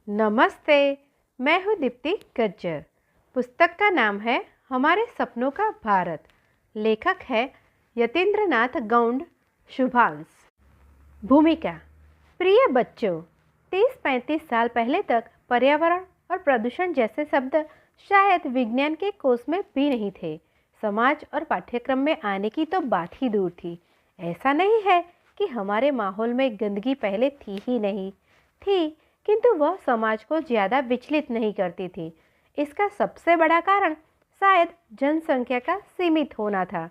नमस्ते। मैं हूँ दीप्ति गज्जर। पुस्तक का नाम है हमारे सपनों का भारत। लेखक है यतीन्द्रनाथ गौंड शुभांश। भूमिका। प्रिय बच्चों, 30-35 साल पहले तक पर्यावरण और प्रदूषण जैसे शब्द शायद विज्ञान के कोश में भी नहीं थे। समाज और पाठ्यक्रम में आने की तो बात ही दूर थी। ऐसा नहीं है कि हमारे माहौल में गंदगी पहले थी ही नहीं, थी, किंतु वह समाज को ज़्यादा विचलित नहीं करती थी। इसका सबसे बड़ा कारण शायद जनसंख्या का सीमित होना था।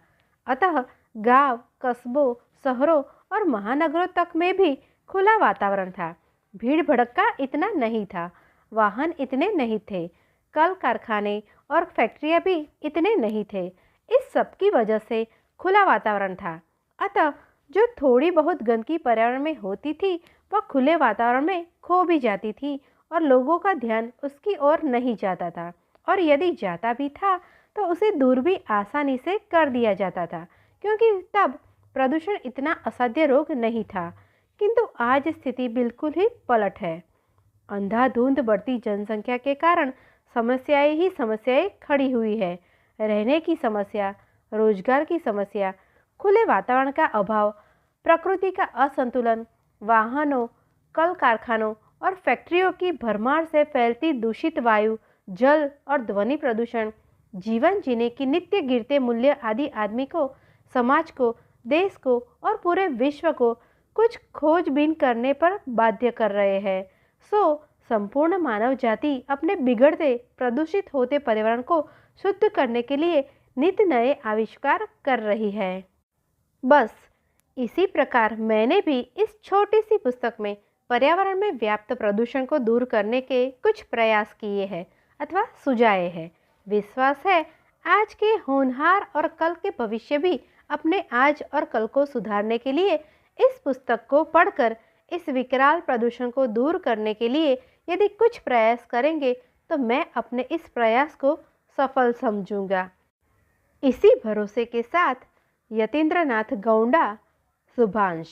अतः गांव, कस्बों, शहरों और महानगरों तक में भी खुला वातावरण था। भीड़ भड़का इतना नहीं था, वाहन इतने नहीं थे, कल कारखाने और फैक्ट्रियां भी इतने नहीं थे। इस सब की वजह से खुला वातावरण था। अतः जो थोड़ी बहुत गंदगी पर्यावरण में होती थी वह खुले वातावरण में खो भी जाती थी और लोगों का ध्यान उसकी ओर नहीं जाता था, और यदि जाता भी था तो उसे दूर भी आसानी से कर दिया जाता था, क्योंकि तब प्रदूषण इतना असाध्य रोग नहीं था। किंतु आज स्थिति बिल्कुल ही पलट है। अंधाधुंध बढ़ती जनसंख्या के कारण समस्याएं ही समस्याएं खड़ी हुई है। रहने की समस्या, रोजगार की समस्या, खुले वातावरण का अभाव, प्रकृति का असंतुलन, वाहनों, कल कारखानों और फैक्ट्रियों की भरमार से फैलती दूषित वायु, जल और ध्वनि प्रदूषण, जीवन जीने की नित्य गिरते मूल्य आदि आदमी को, समाज को, देश को और पूरे विश्व को कुछ खोजबीन करने पर बाध्य कर रहे हैं। संपूर्ण मानव जाति अपने बिगड़ते, प्रदूषित होते पर्यावरण को शुद्ध करने के लिए नित नए आविष्कार कर रही है। बस इसी प्रकार मैंने भी इस छोटी सी पुस्तक में पर्यावरण में व्याप्त प्रदूषण को दूर करने के कुछ प्रयास किए हैं अथवा सुझाए हैं। विश्वास है आज के होनहार और कल के भविष्य भी अपने आज और कल को सुधारने के लिए इस पुस्तक को पढ़कर इस विकराल प्रदूषण को दूर करने के लिए यदि कुछ प्रयास करेंगे तो मैं अपने इस प्रयास को सफल समझूंगा। इसी भरोसे के साथ यतीन्द्रनाथ गौंडा शुभांश।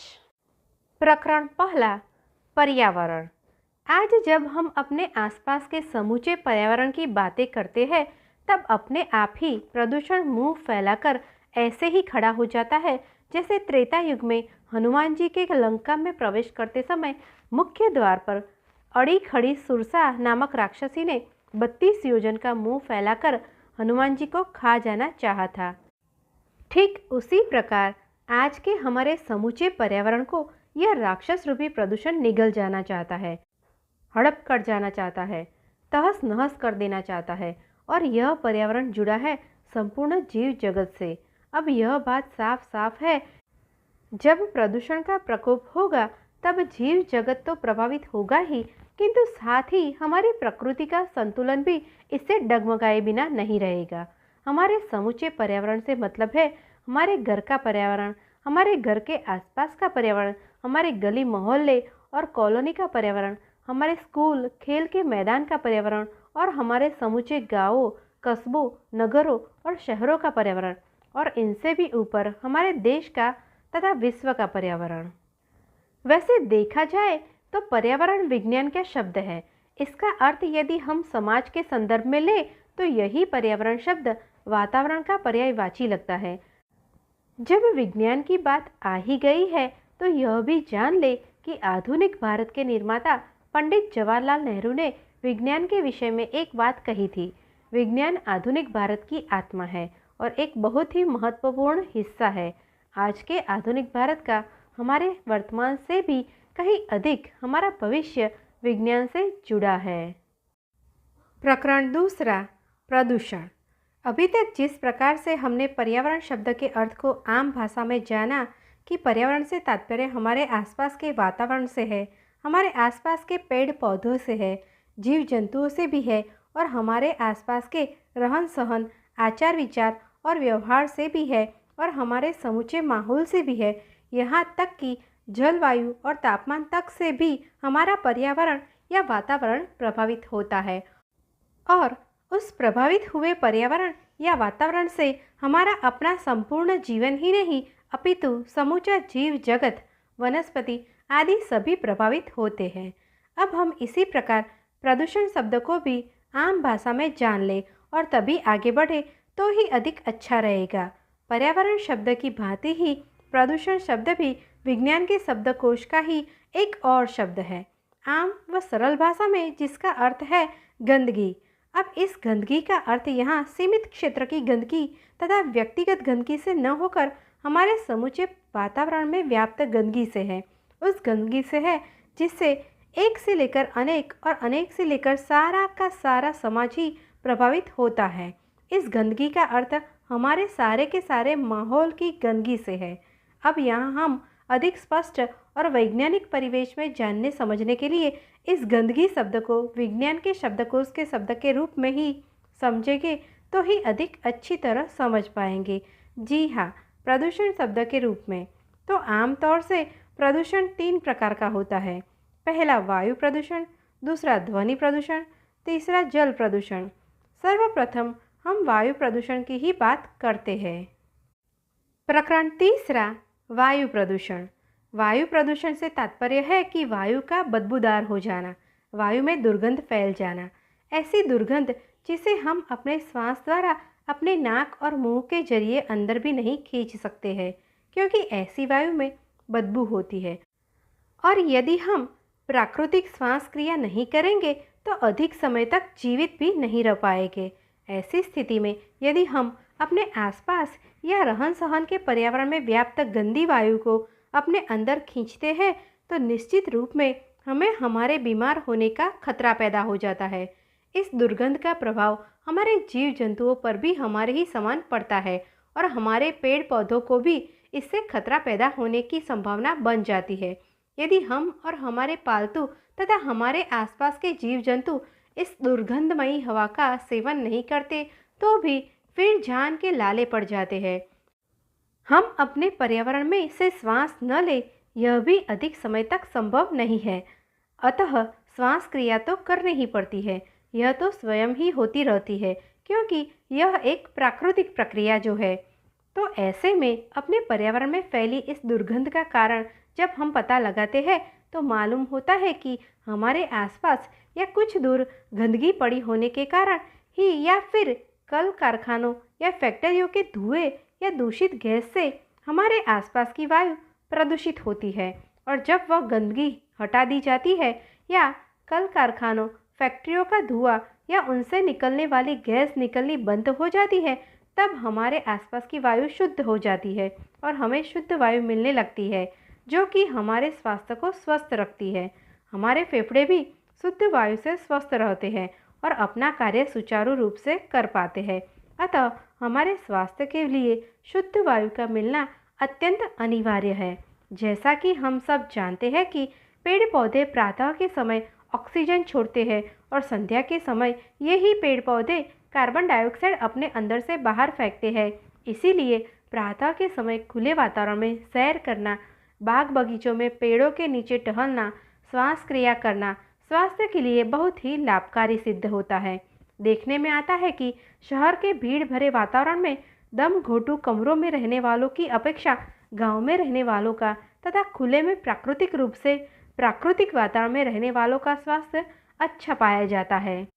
प्रकरण पहला, पर्यावरण। आज जब हम अपने आसपास के समूचे पर्यावरण की बातें करते हैं तब अपने आप ही प्रदूषण मुंह फैलाकर ऐसे ही खड़ा हो जाता है जैसे त्रेता युग में हनुमान जी के लंका में प्रवेश करते समय मुख्य द्वार पर अड़ी खड़ी सुरसा नामक राक्षसी ने 32 योजन का मुंह फैलाकर हनुमान जी को खा जाना चाहा था। ठीक उसी प्रकार आज के हमारे समूचे पर्यावरण को यह राक्षस रूपी प्रदूषण निगल जाना चाहता है, हड़प कर जाना चाहता है, तहस नहस कर देना चाहता है। और यह पर्यावरण जुड़ा है संपूर्ण जीव जगत से। अब यह बात साफ साफ है, जब प्रदूषण का प्रकोप होगा तब जीव जगत तो प्रभावित होगा ही, किंतु साथ ही हमारी प्रकृति का संतुलन भी इससे डगमगाए बिना नहीं रहेगा। हमारे समूचे पर्यावरण से मतलब है हमारे घर का पर्यावरण, हमारे घर के आसपास का पर्यावरण, हमारे गली मोहल्ले और कॉलोनी का पर्यावरण, हमारे स्कूल, खेल के मैदान का पर्यावरण और हमारे समूचे गांवों, कस्बों, नगरों और शहरों का पर्यावरण, और इनसे भी ऊपर हमारे देश का तथा विश्व का पर्यावरण। वैसे देखा जाए तो पर्यावरण विज्ञान का शब्द है। इसका अर्थ यदि हम समाज के संदर्भ में ले तो यही पर्यावरण शब्द वातावरण का पर्यायवाची लगता है। जब विज्ञान की बात आ ही गई है तो यह भी जान ले कि आधुनिक भारत के निर्माता पंडित जवाहरलाल नेहरू ने विज्ञान के विषय में एक बात कही थी। विज्ञान आधुनिक भारत की आत्मा है और एक बहुत ही महत्वपूर्ण हिस्सा है। आज के आधुनिक भारत का हमारे वर्तमान से भी कहीं अधिक हमारा भविष्य विज्ञान से जुड़ा है। प्रकरण दूसरा, प्रदूषण। अभी तक जिस प्रकार से हमने पर्यावरण शब्द के अर्थ को आम भाषा में जाना कि पर्यावरण से तात्पर्य हमारे आसपास के वातावरण से है, हमारे आसपास के पेड़ पौधों से है, जीव जंतुओं से भी है और हमारे आसपास के रहन सहन, आचार विचार और व्यवहार से भी है और हमारे समूचे माहौल से भी है, यहाँ तक कि जलवायु और तापमान तक से भी हमारा पर्यावरण या वातावरण प्रभावित होता है। और उस प्रभावित हुए पर्यावरण या वातावरण से हमारा अपना संपूर्ण जीवन ही नहीं अपितु समूचा जीव जगत, वनस्पति आदि सभी प्रभावित होते हैं। अब हम इसी प्रकार प्रदूषण शब्द को भी आम भाषा में जान ले और तभी आगे बढ़े तो ही अधिक अच्छा रहेगा। पर्यावरण शब्द की भांति ही प्रदूषण शब्द भी विज्ञान के शब्दकोश का ही एक और शब्द है, आम व सरल भाषा में जिसका अर्थ है गंदगी। अब इस गंदगी का अर्थ यहाँ सीमित क्षेत्र की गंदगी तथा व्यक्तिगत गंदगी से न होकर हमारे समूचे वातावरण में व्याप्त गंदगी से है। उस गंदगी से है जिससे एक से लेकर अनेक और अनेक से लेकर सारा का सारा समाज ही प्रभावित होता है। इस गंदगी का अर्थ हमारे सारे के सारे माहौल की गंदगी से है। अब यहाँ हम अधिक स्पष्ट और वैज्ञानिक परिवेश में जानने समझने के लिए इस गंदगी शब्द को विज्ञान के शब्दकोश के शब्द के रूप में ही समझेंगे तो ही अधिक अच्छी तरह समझ पाएंगे। जी हाँ, प्रदूषण शब्द के रूप में तो आमतौर से प्रदूषण 3 प्रकार का होता है। पहला वायु प्रदूषण, दूसरा ध्वनि प्रदूषण, तीसरा जल प्रदूषण। सर्वप्रथम हम वायु प्रदूषण की ही बात करते हैं। प्रकरण तीसरा, वायु प्रदूषण। वायु प्रदूषण से तात्पर्य है कि वायु का बदबूदार हो जाना, वायु में दुर्गंध फैल जाना। ऐसी दुर्गंध जिसे हम अपने श्वास द्वारा अपने नाक और मुंह के जरिए अंदर भी नहीं खींच सकते हैं, क्योंकि ऐसी वायु में बदबू होती है। और यदि हम प्राकृतिक श्वास क्रिया नहीं करेंगे तो अधिक समय तक जीवित भी नहीं रह पाएंगे। ऐसी स्थिति में यदि हम अपने आसपास या रहन सहन के पर्यावरण में व्याप्त गंदी वायु को अपने अंदर खींचते हैं तो निश्चित रूप में हमें हमारे बीमार होने का खतरा पैदा हो जाता है। इस दुर्गंध का प्रभाव हमारे जीव जंतुओं पर भी हमारे ही समान पड़ता है और हमारे पेड़ पौधों को भी इससे खतरा पैदा होने की संभावना बन जाती है। यदि हम और हमारे पालतू तथा हमारे आसपास के जीव जंतु इस दुर्गंधमयी हवा का सेवन नहीं करते तो भी फिर जान के लाले पड़ जाते हैं। हम अपने पर्यावरण में से श्वास न ले यह भी अधिक समय तक संभव नहीं है। अतः श्वास क्रिया तो करनी ही पड़ती है। यह तो स्वयं ही होती रहती है क्योंकि यह एक प्राकृतिक प्रक्रिया जो है। तो ऐसे में अपने पर्यावरण में फैली इस दुर्गंध का कारण जब हम पता लगाते हैं तो मालूम होता है कि हमारे आसपास या कुछ दूर गंदगी पड़ी होने के कारण ही या फिर कल कारखानों या फैक्ट्रियों के धुएं या दूषित गैस से हमारे आसपास की वायु प्रदूषित होती है। और जब वह गंदगी हटा दी जाती है या कल कारखानों फैक्ट्रियों का धुआं या उनसे निकलने वाली गैस निकलनी बंद हो जाती है तब हमारे आसपास की वायु शुद्ध हो जाती है और हमें शुद्ध वायु मिलने लगती है जो कि हमारे स्वास्थ्य को स्वस्थ रखती है। हमारे फेफड़े भी शुद्ध वायु से स्वस्थ रहते हैं और अपना कार्य सुचारू रूप से कर पाते हैं। अतः हमारे स्वास्थ्य के लिए शुद्ध वायु का मिलना अत्यंत अनिवार्य है। जैसा कि हम सब जानते हैं कि पेड़ पौधे प्रातः के समय ऑक्सीजन छोड़ते हैं और संध्या के समय यही पेड़ पौधे कार्बन डाइऑक्साइड अपने अंदर से बाहर फेंकते हैं। इसीलिए प्रातः के समय खुले वातावरण में सैर करना, बाग बगीचों में पेड़ों के नीचे टहलना, श्वास क्रिया करना स्वास्थ्य के लिए बहुत ही लाभकारी सिद्ध होता है। देखने में आता है कि शहर के भीड़ भरे वातावरण में दम घोटू कमरों में रहने वालों की अपेक्षा गांव में रहने वालों का तथा खुले में प्राकृतिक रूप से प्राकृतिक वातावरण में रहने वालों का स्वास्थ्य अच्छा पाया जाता है।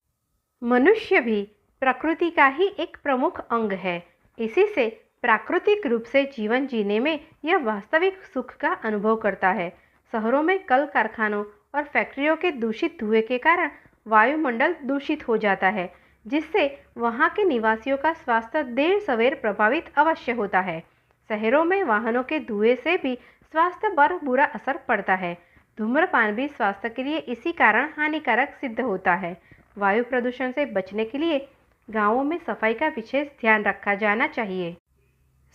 मनुष्य भी प्रकृति का ही एक प्रमुख अंग है। इसी से प्राकृतिक रूप से जीवन जीने में यह वास्तविक सुख का अनुभव करता है। शहरों में कल कारखानों और फैक्ट्रियों के दूषित धुएं के कारण वायुमंडल दूषित हो जाता है, जिससे वहां के निवासियों का स्वास्थ्य देर सवेर प्रभावित अवश्य होता है। शहरों में वाहनों के धुएं से भी स्वास्थ्य पर बुरा असर पड़ता है। धूम्रपान भी स्वास्थ्य के लिए इसी कारण हानिकारक सिद्ध होता है। वायु प्रदूषण से बचने के लिए गांवों में सफाई का विशेष ध्यान रखा जाना चाहिए।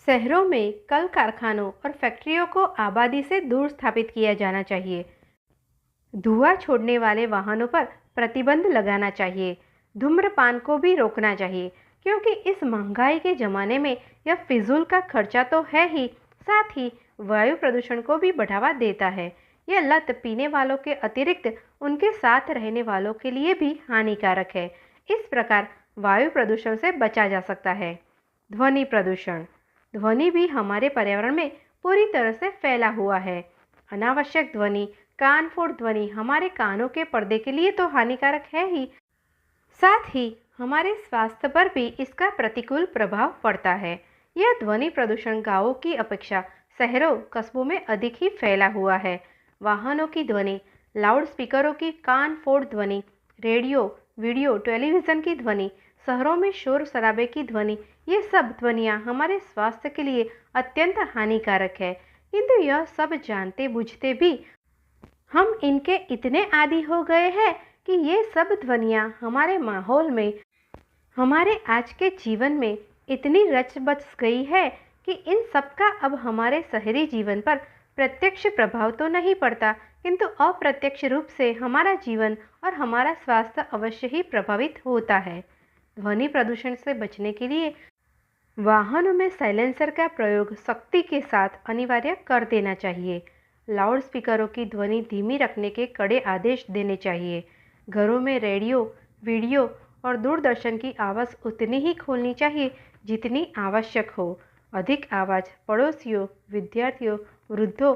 शहरों में कल कारखानों और फैक्ट्रियों को आबादी से दूर स्थापित किया जाना चाहिए। धुआं छोड़ने वाले वाहनों पर प्रतिबंध लगाना चाहिए। धूम्रपान को भी रोकना चाहिए, क्योंकि इस महंगाई के ज़माने में यह फिजूल का खर्चा तो है ही, साथ ही वायु प्रदूषण को भी बढ़ावा देता है। यह लत पीने वालों के अतिरिक्त उनके साथ रहने वालों के लिए भी हानिकारक है। इस प्रकार वायु प्रदूषण से बचा जा सकता है। ध्वनि प्रदूषण। ध्वनि भी हमारे पर्यावरण में पूरी तरह से फैला हुआ है। अनावश्यक ध्वनि कानफोड़ ध्वनि हमारे कानों के पर्दे के लिए तो हानिकारक है ही, साथ ही हमारे स्वास्थ्य पर भी इसका प्रतिकूल प्रभाव पड़ता है। यह ध्वनि प्रदूषण गांवों की अपेक्षा शहरों कस्बों में अधिक ही फैला हुआ है। वाहनों की ध्वनि, लाउड स्पीकरों की कान फोड़ ध्वनि, रेडियो, वीडियो, टेलीविज़न की ध्वनि, शहरों में शोर शराबे की ध्वनि, ये सब ध्वनियाँ हमारे स्वास्थ्य के लिए अत्यंत हानिकारक है। किंतु यह सब जानते बूझते भी हम इनके इतने आदी हो गए हैं कि ये सब ध्वनियाँ हमारे माहौल में, हमारे आज के जीवन में इतनी रच बस गई है कि इन सब का अब हमारे शहरी जीवन पर प्रत्यक्ष प्रभाव तो नहीं पड़ता, किंतु अप्रत्यक्ष रूप से हमारा जीवन और हमारा स्वास्थ्य अवश्य ही प्रभावित होता है। ध्वनि प्रदूषण से बचने के लिए वाहनों में साइलेंसर का प्रयोग सख्ती के साथ अनिवार्य कर देना चाहिए। लाउड स्पीकरों की ध्वनि धीमी रखने के कड़े आदेश देने चाहिए। घरों में रेडियो, वीडियो और दूरदर्शन की आवाज़ उतनी ही खोलनी चाहिए जितनी आवश्यक हो। अधिक आवाज़ पड़ोसियों, विद्यार्थियों, वृद्धों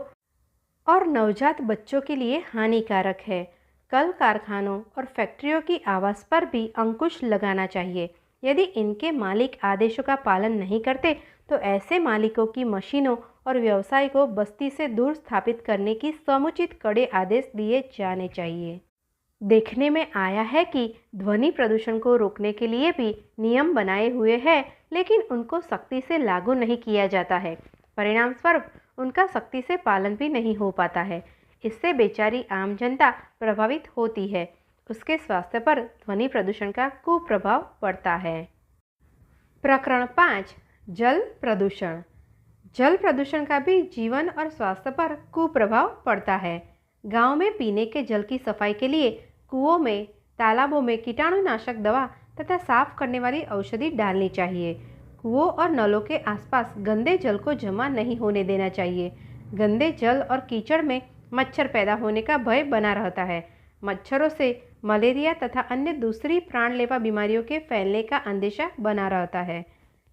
और नवजात बच्चों के लिए हानिकारक है। कल कारखानों और फैक्ट्रियों की आवाज़ पर भी अंकुश लगाना चाहिए। यदि इनके मालिक आदेशों का पालन नहीं करते तो ऐसे मालिकों की मशीनों और व्यवसाय को बस्ती से दूर स्थापित करने की समुचित कड़े आदेश दिए जाने चाहिए। देखने में आया है कि ध्वनि प्रदूषण को रोकने के लिए भी नियम बनाए हुए हैं, लेकिन उनको सख्ती से लागू नहीं किया जाता है। परिणाम स्वरूप उनका सख्ती से पालन भी नहीं हो पाता है। इससे बेचारी आम जनता प्रभावित होती है। उसके स्वास्थ्य पर ध्वनि प्रदूषण का कुप्रभाव पड़ता है। प्रकरण 5, जल प्रदूषण। जल प्रदूषण का भी जीवन और स्वास्थ्य पर कुप्रभाव पड़ता है। गांव में पीने के जल की सफाई के लिए कुओं में, तालाबों में कीटाणुनाशक दवा तथा साफ करने वाली औषधि डालनी चाहिए। कुओं और नलों के आसपास गंदे जल को जमा नहीं होने देना चाहिए। गंदे जल और कीचड़ में मच्छर पैदा होने का भय बना रहता है। मच्छरों से मलेरिया तथा अन्य दूसरी प्राणलेवा बीमारियों के फैलने का अंदेशा बना रहता है।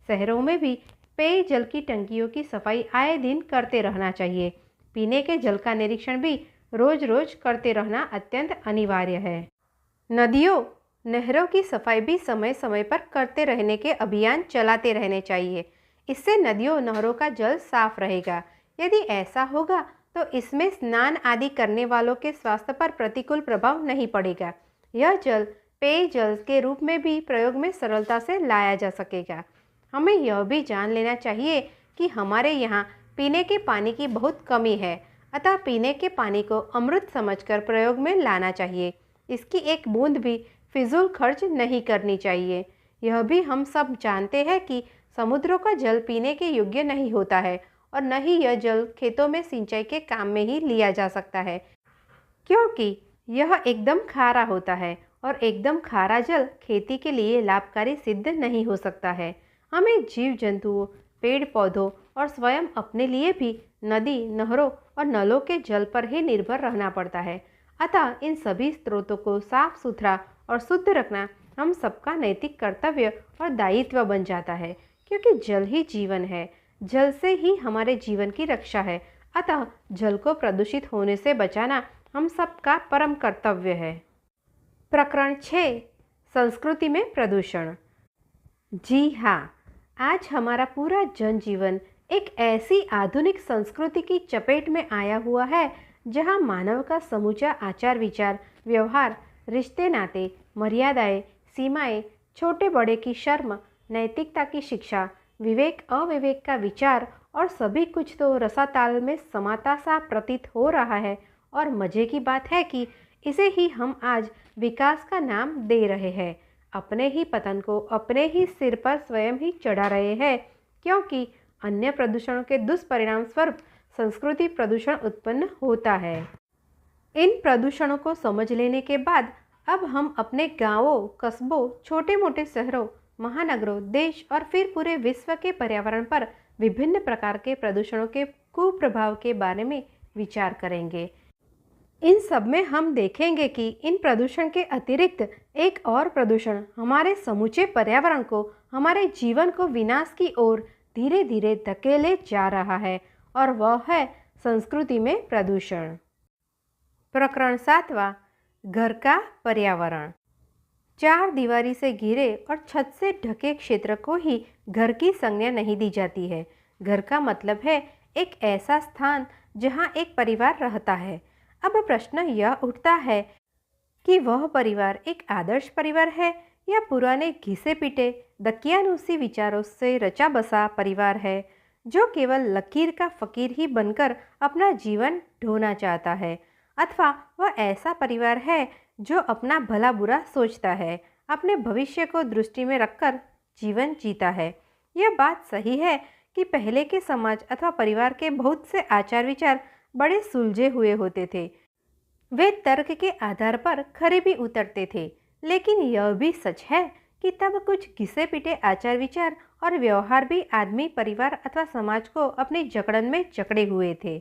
शहरों में भी पेयजल की टंकियों की सफाई आए दिन करते रहना चाहिए। पीने के जल का निरीक्षण भी रोज रोज करते रहना अत्यंत अनिवार्य है। नदियों, नहरों की सफाई भी समय समय पर करते रहने के अभियान चलाते रहने चाहिए। इससे नदियों, नहरों का जल साफ रहेगा। यदि ऐसा होगा तो इसमें स्नान आदि करने वालों के स्वास्थ्य पर प्रतिकूल प्रभाव नहीं पड़ेगा। यह जल पेयजल के रूप में भी प्रयोग में सरलता से लाया जा सकेगा। हमें यह भी जान लेना चाहिए कि हमारे यहाँ पीने के पानी की बहुत कमी है, अतः पीने के पानी को अमृत समझकर प्रयोग में लाना चाहिए। इसकी एक बूंद भी फिजूल खर्च नहीं करनी चाहिए। यह भी हम सब जानते हैं कि समुद्रों का जल पीने के योग्य नहीं होता है और न ही यह जल खेतों में सिंचाई के काम में ही लिया जा सकता है, क्योंकि यह एकदम खारा होता है और एकदम खारा जल खेती के लिए लाभकारी सिद्ध नहीं हो सकता है। हमें जीव जंतुओं, पेड़ पौधों और स्वयं अपने लिए भी नदी, नहरों और नलों के जल पर ही निर्भर रहना पड़ता है। अतः इन सभी स्रोतों को साफ सुथरा और शुद्ध रखना हम सबका नैतिक कर्तव्य और दायित्व बन जाता है, क्योंकि जल ही जीवन है। जल से ही हमारे जीवन की रक्षा है। अतः जल को प्रदूषित होने से बचाना हम सबका परम कर्तव्य है। प्रकरण 6, संस्कृति में प्रदूषण। जी हाँ, आज हमारा पूरा जनजीवन एक ऐसी आधुनिक संस्कृति की चपेट में आया हुआ है जहाँ मानव का समूचा आचार विचार, व्यवहार, रिश्ते नाते, मर्यादाएं, सीमाएं, छोटे बड़े की शर्म, नैतिकता की शिक्षा, विवेक अविवेक का विचार और सभी कुछ तो रसाताल में समाता सा प्रतीत हो रहा है। और मज़े की बात है कि इसे ही हम आज विकास का नाम दे रहे हैं। अपने ही पतन को अपने ही सिर पर स्वयं ही चढ़ा रहे हैं, क्योंकि अन्य प्रदूषणों के दुष्परिणाम स्वरूप संस्कृति प्रदूषण उत्पन्न होता है। इन प्रदूषणों को समझ लेने के बाद अब हम अपने गांवों, कस्बों, छोटे मोटे शहरों, महानगरों, देश और फिर पूरे विश्व के पर्यावरण पर विभिन्न प्रकार के प्रदूषणों के कुप्रभाव के बारे में विचार करेंगे। इन सब में हम देखेंगे कि इन प्रदूषण के अतिरिक्त एक और प्रदूषण हमारे समूचे पर्यावरण को, हमारे जीवन को विनाश की ओर धीरे धीरे धकेले जा रहा है, और वह है संस्कृति में प्रदूषण। प्रकरण 7वां, घर का पर्यावरण। चार दीवारी से घिरे और छत से ढके क्षेत्र को ही घर की संज्ञा नहीं दी जाती है। घर का मतलब है एक ऐसा स्थान जहां एक परिवार रहता है। अब प्रश्न यह उठता है कि वह परिवार एक आदर्श परिवार है या पुराने घिसे पिटे दकियानूसी विचारों से रचा बसा परिवार है जो केवल लकीर का फकीर ही बनकर अपना जीवन ढोना चाहता है, अथवा वह ऐसा परिवार है जो अपना भला बुरा सोचता है, अपने भविष्य को दृष्टि में रखकर जीवन जीता है। यह बात सही है कि पहले के समाज अथवा परिवार के बहुत से आचार विचार बड़े सुलझे हुए होते थे। वे तर्क के आधार पर खरे भी उतरते थे, लेकिन यह भी सच है कि तब कुछ घिसे पिटे आचार विचार और व्यवहार भी आदमी, परिवार अथवा समाज को अपनी जकड़न में जकड़े हुए थे।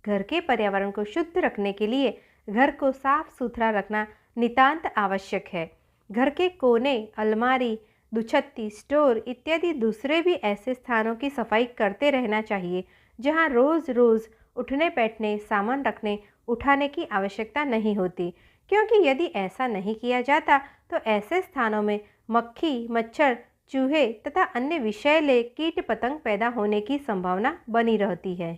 घर के पर्यावरण को शुद्ध रखने के लिए घर को साफ सुथरा रखना नितांत आवश्यक है। घर के कोने, अलमारी, दुछत्ती, स्टोर इत्यादि दूसरे भी ऐसे स्थानों की सफाई करते रहना चाहिए जहां रोज रोज उठने बैठने, सामान रखने उठाने की आवश्यकता नहीं होती, क्योंकि यदि ऐसा नहीं किया जाता तो ऐसे स्थानों में मक्खी, मच्छर, चूहे तथा अन्य विषैले कीट पतंग पैदा होने की संभावना बनी रहती है।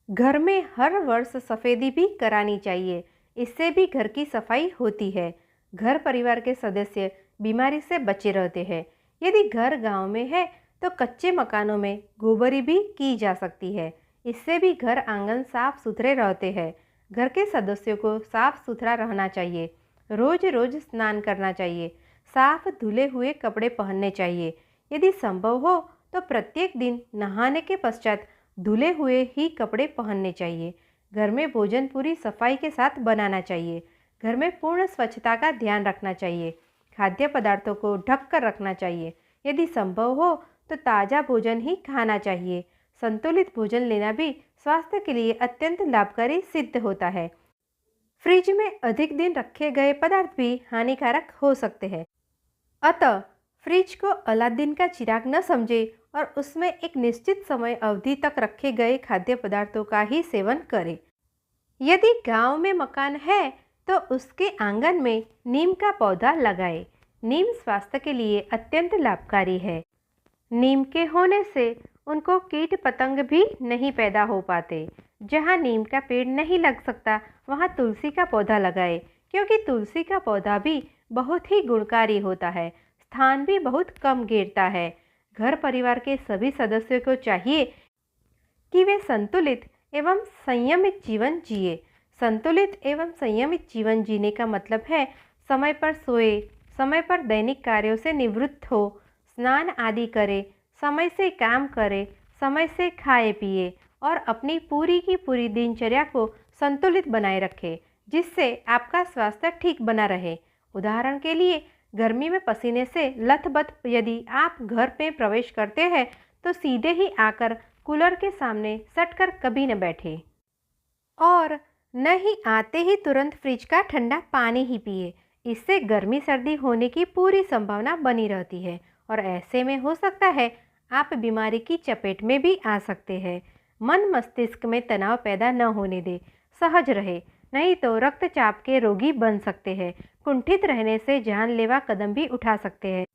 घर में हर वर्ष सफेदी भी करानी चाहिए, इससे भी घर की सफाई होती है। घर परिवार के सदस्य बीमारी से बचे रहते हैं। यदि घर गांव में है तो कच्चे मकानों में गोबरी भी की जा सकती है, इससे भी घर आंगन साफ सुथरे रहते हैं। घर के सदस्यों को साफ सुथरा रहना चाहिए, रोज रोज स्नान करना चाहिए, साफ धुले हुए कपड़े पहनने चाहिए। यदि संभव हो तो प्रत्येक दिन नहाने के पश्चात धुले हुए ही कपड़े पहनने चाहिए। घर में भोजन पूरी सफाई के साथ बनाना चाहिए। घर में पूर्ण स्वच्छता का ध्यान रखना चाहिए। खाद्य पदार्थों को ढक कर रखना चाहिए। यदि संभव हो तो ताज़ा भोजन ही खाना चाहिए। संतुलित भोजन लेना भी स्वास्थ्य के लिए अत्यंत लाभकारी सिद्ध होता है। फ्रिज में अधिक दिन रखे गए पदार्थ भी हानिकारक हो सकते हैं, अतः फ्रिज को अलादीन का चिराग न समझे और उसमें एक निश्चित समय अवधि तक रखे गए खाद्य पदार्थों का ही सेवन करें। यदि गांव में मकान है तो उसके आंगन में नीम का पौधा लगाएं। नीम स्वास्थ्य के लिए अत्यंत लाभकारी है। नीम के होने से उनको कीट पतंग भी नहीं पैदा हो पाते। जहाँ नीम का पेड़ नहीं लग सकता वहाँ तुलसी का पौधा लगाएं, क्योंकि तुलसी का पौधा भी बहुत ही गुणकारी होता है, स्थान भी बहुत कम घेरता है। घर परिवार के सभी सदस्यों को चाहिए कि वे संतुलित एवं संयमित जीवन जिए। संतुलित एवं संयमित जीवन जीने का मतलब है समय पर सोए, समय पर दैनिक कार्यों से निवृत्त हो, स्नान आदि करे, समय से काम करे, समय से खाए पिए और अपनी पूरी की पूरी दिनचर्या को संतुलित बनाए रखे, जिससे आपका स्वास्थ्य ठीक बना रहे। उदाहरण के लिए गर्मी में पसीने से लथबथ यदि आप घर में प्रवेश करते हैं तो सीधे ही आकर कूलर के सामने सटकर कभी न बैठे और न ही आते ही तुरंत फ्रिज का ठंडा पानी ही पिए। इससे गर्मी सर्दी होने की पूरी संभावना बनी रहती है और ऐसे में हो सकता है आप बीमारी की चपेट में भी आ सकते हैं। मन मस्तिष्क में तनाव पैदा न होने दे, सहज रहे, नहीं तो रक्तचाप के रोगी बन सकते हैं। कुंठित रहने से जानलेवा कदम भी उठा सकते हैं।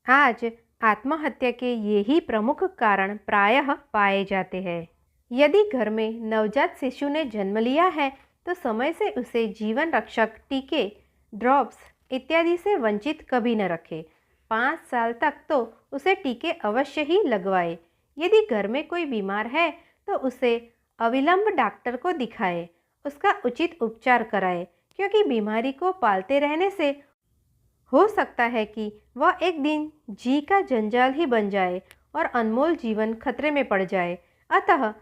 आज आत्महत्या के ये ही प्रमुख कारण प्रायः पाए जाते हैं। यदि घर में नवजात शिशु ने जन्म लिया है तो समय से उसे जीवन रक्षक टीके, ड्रॉप्स इत्यादि से वंचित कभी न रखें। 5 साल तक तो उसे टीके अवश्य ही लगवाए। यदि घर में कोई बीमार है तो उसे अविलंब डॉक्टर को दिखाए, उसका उचित उपचार कराए, क्योंकि बीमारी को पालते रहने से हो सकता है कि वह एक दिन जी का जंजाल ही बन जाए और अनमोल जीवन खतरे में पड़ जाए। अतः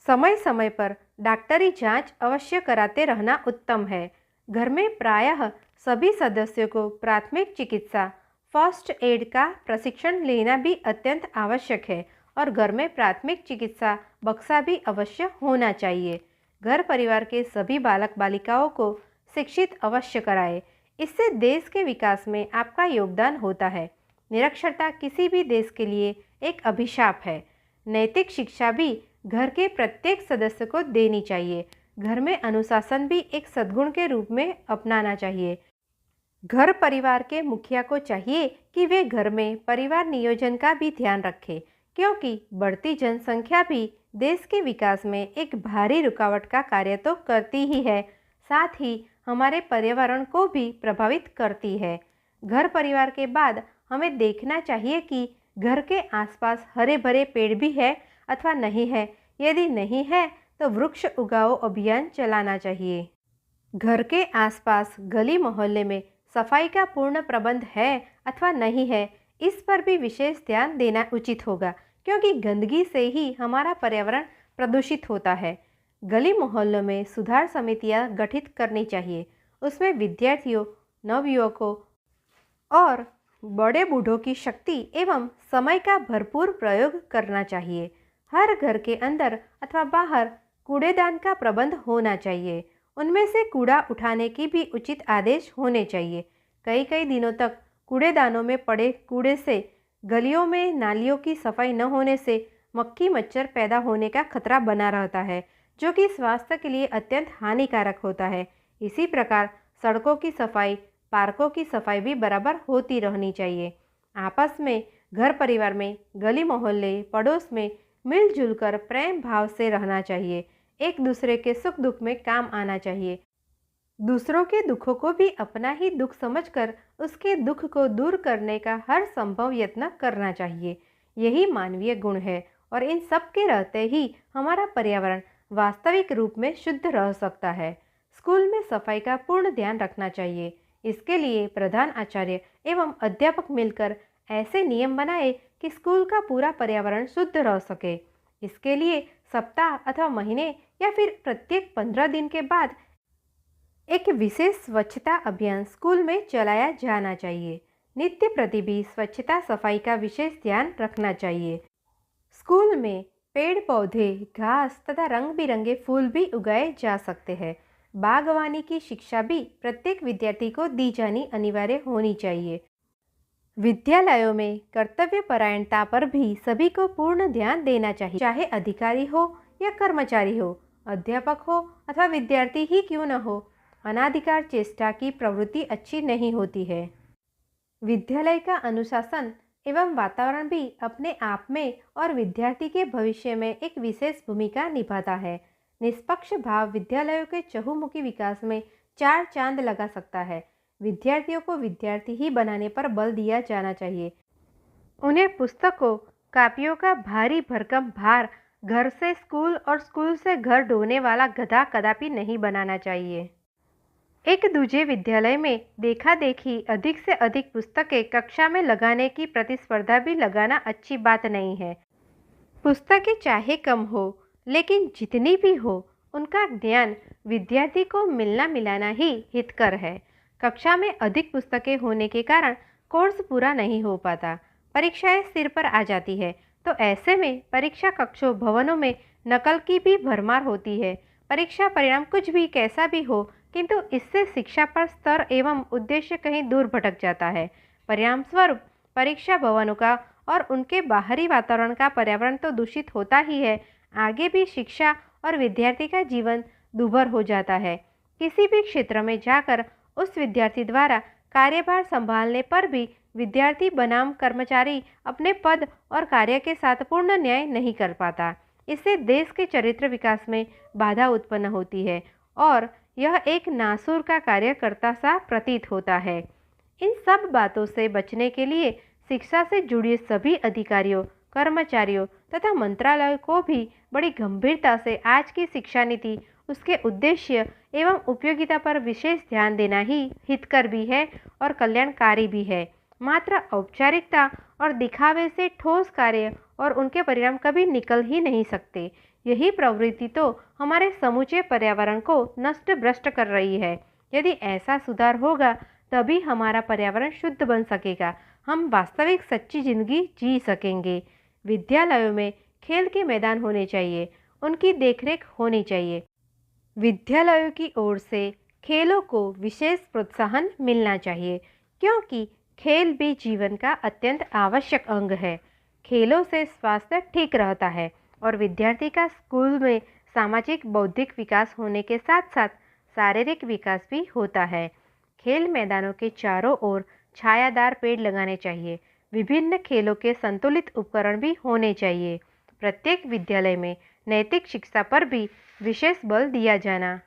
समय समय पर डॉक्टरी जांच अवश्य कराते रहना उत्तम है। घर में प्रायः सभी सदस्यों को प्राथमिक चिकित्सा फर्स्ट एड का प्रशिक्षण लेना भी अत्यंत आवश्यक है और घर में प्राथमिक चिकित्सा बक्सा भी अवश्य होना चाहिए। घर परिवार के सभी बालक बालिकाओं को शिक्षित अवश्य कराएं। इससे देश के विकास में आपका योगदान होता है। निरक्षरता किसी भी देश के लिए एक अभिशाप है। नैतिक शिक्षा भी घर के प्रत्येक सदस्य को देनी चाहिए। घर में अनुशासन भी एक सद्गुण के रूप में अपनाना चाहिए। घर परिवार के मुखिया को चाहिए कि वे घर में परिवार नियोजन का भी ध्यान रखें, क्योंकि बढ़ती जनसंख्या भी देश के विकास में एक भारी रुकावट का कार्य तो करती ही है, साथ ही हमारे पर्यावरण को भी प्रभावित करती है। घर परिवार के बाद हमें देखना चाहिए कि घर के आसपास हरे भरे पेड़ भी है अथवा नहीं है। यदि नहीं है तो वृक्ष उगाओ अभियान चलाना चाहिए। घर के आसपास गली मोहल्ले में सफाई का पूर्ण प्रबंध है अथवा नहीं है, इस पर भी विशेष ध्यान देना उचित होगा, क्योंकि गंदगी से ही हमारा पर्यावरण प्रदूषित होता है। गली मोहल्लों में सुधार समितियां गठित करनी चाहिए। उसमें विद्यार्थियों, नवयुवकों और बड़े बूढ़ों की शक्ति एवं समय का भरपूर प्रयोग करना चाहिए। हर घर के अंदर अथवा बाहर कूड़ेदान का प्रबंध होना चाहिए। उनमें से कूड़ा उठाने की भी उचित आदेश होने चाहिए। कई दिनों तक कूड़ेदानों में पड़े कूड़े से गलियों में नालियों की सफाई न होने से मक्खी मच्छर पैदा होने का खतरा बना रहता है, जो कि स्वास्थ्य के लिए अत्यंत हानिकारक होता है। इसी प्रकार सड़कों की सफाई, पार्कों की सफाई भी बराबर होती रहनी चाहिए। आपस में, घर परिवार में, गली मोहल्ले, पड़ोस में मिलजुल कर प्रेम भाव से रहना चाहिए। एक दूसरे के सुख दुख में काम आना चाहिए। दूसरों के दुखों को भी अपना ही दुख समझकर उसके दुख को दूर करने का हर संभव यत्न करना चाहिए। यही मानवीय गुण है और इन सब के रहते ही हमारा पर्यावरण वास्तविक रूप में शुद्ध रह सकता है। स्कूल में सफाई का पूर्ण ध्यान रखना चाहिए। इसके लिए प्रधान आचार्य एवं अध्यापक मिलकर ऐसे नियम बनाए कि स्कूल का पूरा पर्यावरण शुद्ध रह सके। इसके लिए सप्ताह अथवा महीने या फिर प्रत्येक 15 दिन के बाद एक विशेष स्वच्छता अभियान स्कूल में चलाया जाना चाहिए। नित्य प्रति भी स्वच्छता सफाई का विशेष ध्यान रखना चाहिए। स्कूल में पेड़ पौधे, घास तथा रंग बिरंगे फूल भी उगाए जा सकते हैं। बागवानी की शिक्षा भी प्रत्येक विद्यार्थी को दी जानी अनिवार्य होनी चाहिए। विद्यालयों में कर्तव्य परायणता पर भी सभी को पूर्ण ध्यान देना चाहिए, चाहे अधिकारी हो या कर्मचारी हो, अध्यापक हो अथवा विद्यार्थी ही क्यों न हो। अनाधिकार चेष्टा की प्रवृत्ति अच्छी नहीं होती है। विद्यालय का अनुशासन एवं वातावरण भी अपने आप में और विद्यार्थी के भविष्य में एक विशेष भूमिका निभाता है। निष्पक्ष भाव विद्यालयों के चहुमुखी विकास में 4 चांद लगा सकता है। विद्यार्थियों को विद्यार्थी ही बनाने पर बल दिया जाना चाहिए। उन्हें पुस्तकों, कापियों का भारी भरकम भार घर से स्कूल और स्कूल से घर ढोने वाला गधा कदापि नहीं बनाना चाहिए। एक दूजे विद्यालय में देखा देखी अधिक से अधिक पुस्तकें कक्षा में लगाने की प्रतिस्पर्धा भी लगाना अच्छी बात नहीं है। पुस्तकें चाहे कम हो, लेकिन जितनी भी हो उनका ज्ञान विद्यार्थी को मिलना मिलाना ही हितकर है। कक्षा में अधिक पुस्तकें होने के कारण कोर्स पूरा नहीं हो पाता, परीक्षाएं सिर पर आ जाती है। तो ऐसे में परीक्षा कक्षों, भवनों में नकल की भी भरमार होती है। परीक्षा परिणाम कुछ भी कैसा भी हो, किंतु इससे शिक्षा पर स्तर एवं उद्देश्य कहीं दूर भटक जाता है। परिणाम स्वरूप परीक्षा भवनों का और उनके बाहरी वातावरण का पर्यावरण तो दूषित होता ही है, आगे भी शिक्षा और विद्यार्थी का जीवन दूभर हो जाता है। किसी भी क्षेत्र में जाकर उस विद्यार्थी द्वारा कार्यभार संभालने पर भी विद्यार्थी बनाम कर्मचारी अपने पद और कार्य के साथ पूर्ण न्याय नहीं कर पाता। इससे देश के चरित्र विकास में बाधा उत्पन्न होती है और यह एक नासूर का कार्य करता सा प्रतीत होता है। इन सब बातों से बचने के लिए शिक्षा से जुड़े सभी अधिकारियों, कर्मचारियों तथा मंत्रालयों को भी बड़ी गंभीरता से आज की शिक्षा नीति, उसके उद्देश्य एवं उपयोगिता पर विशेष ध्यान देना ही हितकर भी है और कल्याणकारी भी है। मात्र औपचारिकता और दिखावे से ठोस कार्य और उनके परिणाम कभी निकल ही नहीं सकते। यही प्रवृत्ति तो हमारे समूचे पर्यावरण को नष्ट भ्रष्ट कर रही है। यदि ऐसा सुधार होगा तभी हमारा पर्यावरण शुद्ध बन सकेगा, हम वास्तविक सच्ची जिंदगी जी सकेंगे। विद्यालयों में खेल के मैदान होने चाहिए, उनकी देखरेख होनी चाहिए। विद्यालयों की ओर से खेलों को विशेष प्रोत्साहन मिलना चाहिए, क्योंकि खेल भी जीवन का अत्यंत आवश्यक अंग है। खेलों से स्वास्थ्य ठीक रहता है और विद्यार्थी का स्कूल में सामाजिक बौद्धिक विकास होने के साथ साथ शारीरिक विकास भी होता है। खेल मैदानों के चारों ओर छायादार पेड़ लगाने चाहिए। विभिन्न खेलों के संतुलित उपकरण भी होने चाहिए। प्रत्येक विद्यालय में नैतिक शिक्षा पर भी विशेष बल दिया जाना